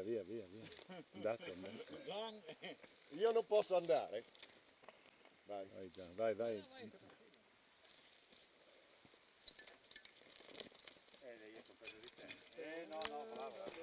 via, via, via, via. Andate, andate. Io non posso andare. Vai. Vai, Gian, vai, vai. Io sono preso di te. No, no, bravo.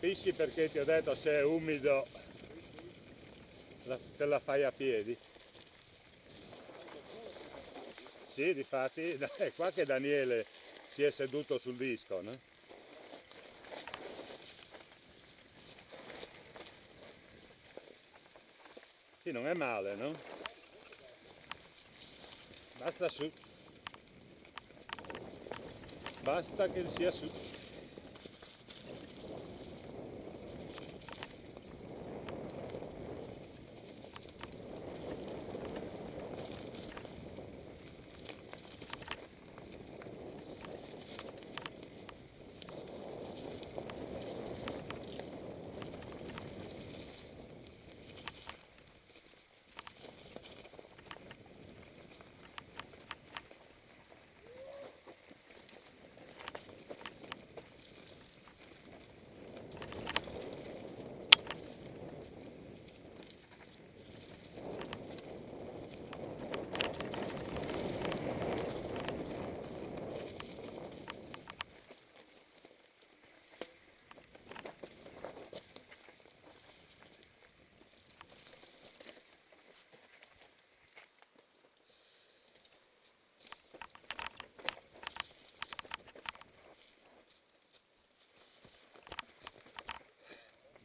Capisci perché ti ho detto se è umido te la fai a piedi? Sì, difatti, è qua che Daniele si è seduto sul disco, no? Sì, non è male, no? Basta su. Basta che sia su.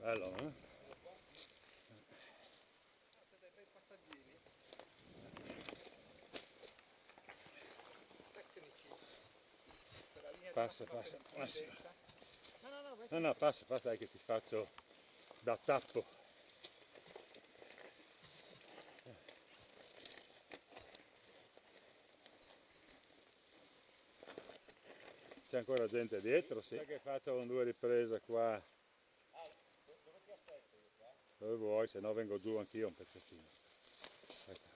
Bello, eh? Dei bei passaggini tecnici per la linea di Passa, massima passa, pendenza. No, No, no, passa, dai che ti faccio da tappo. c'è ancora gente dietro, sì. Che faccio con 2 riprese qua. Dove vuoi, se no vengo giù anch'io un pezzettino. Aspetta.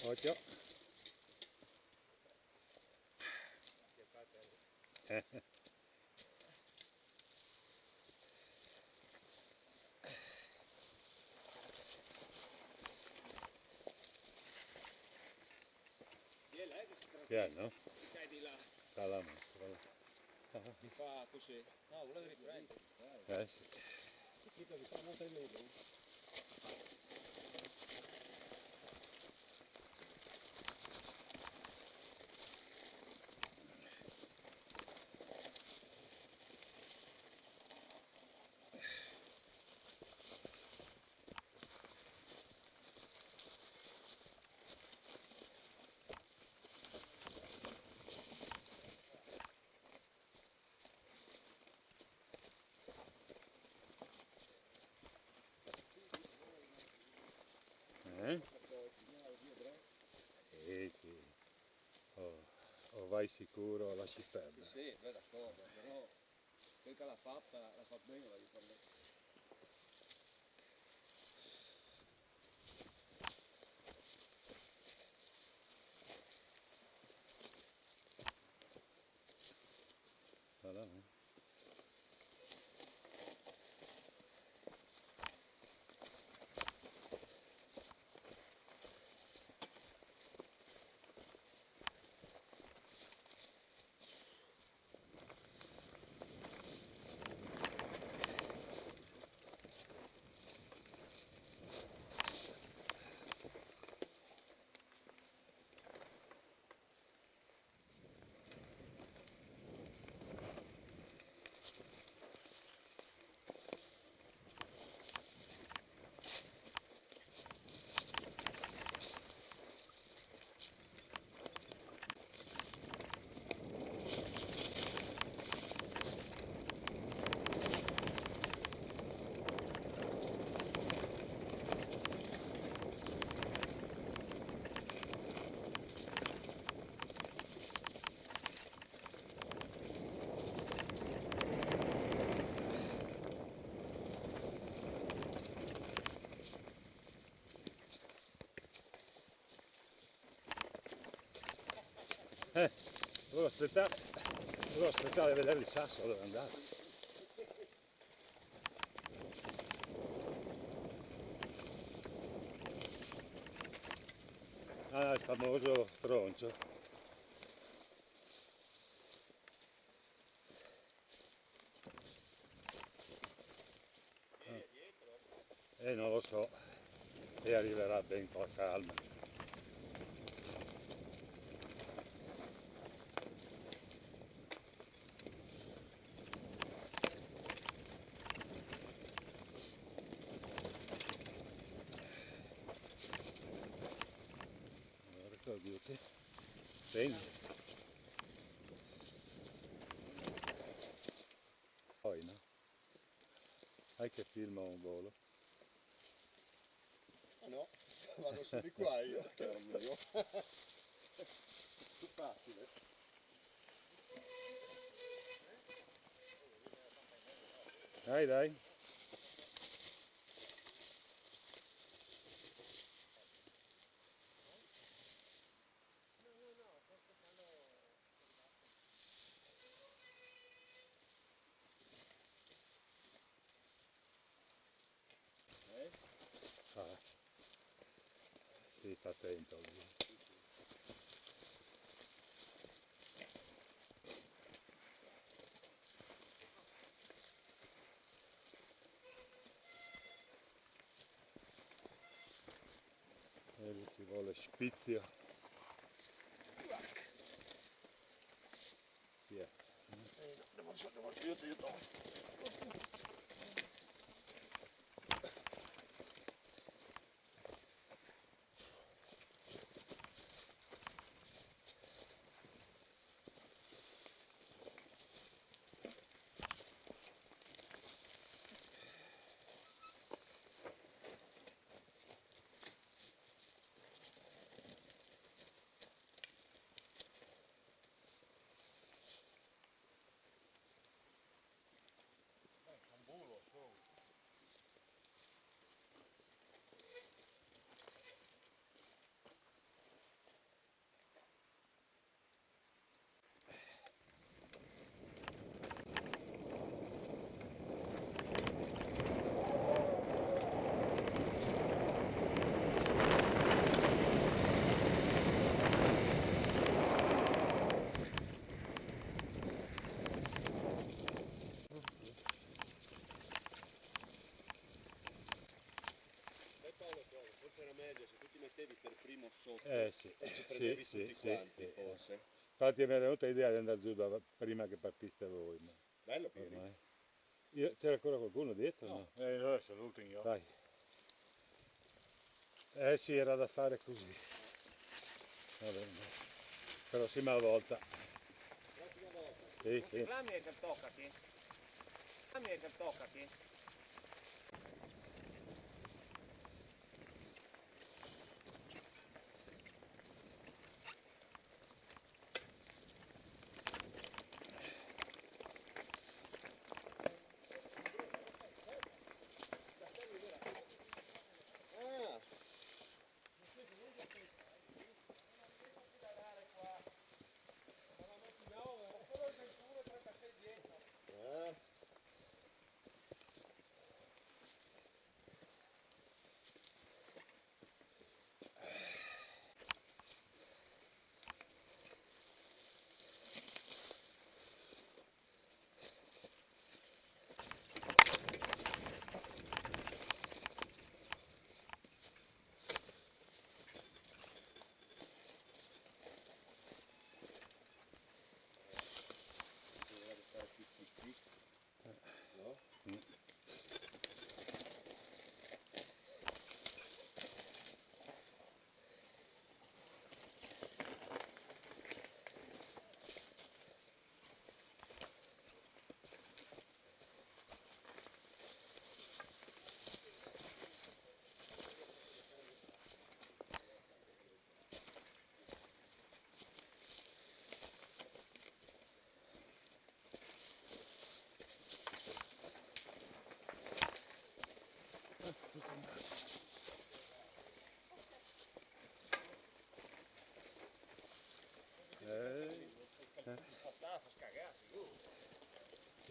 Occhio. Piano? Di là, Dalla mano. si fa così. No, volevo riprendere. Sì. Sì. O vai sicuro o lasci perdere. Sì, beh d'accordo, però quel che l'ha fatto bene, la riprende. Voilà. Devo aspettare a vedere il sasso dove andare. Ah, il famoso troncio. Non lo so, e arriverà ben con calma. Ricordi? Prendi. Poi no? Hai che filma un volo? Ah no, vado su di qua io, caro mio. Più facile. Dai. attento lì. E lì ci vuole spizio. Via. Aiuto. Forse era meglio se tu ti mettevi per primo sotto Sì, e ci prendevi tutti quanti, sì. forse. Infatti mi è venuta l'idea di andare giù prima che partiste voi, ma Bello Pieri. ormai. C'era ancora qualcuno dietro? No. Io sono l'ultimo io. Dai. Sì, era da fare così. Vabbè, però sì, ma a volta. Sì, sì. Reclami e toccati. Reclami e toccati.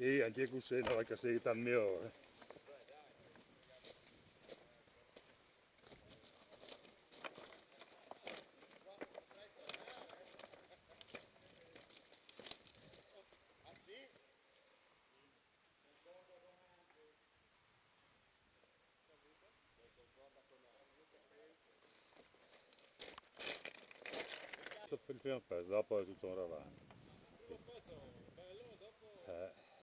Sì, anche così, no, che sei tan mio. Il primo pezzo, dopo è tutto un ravano.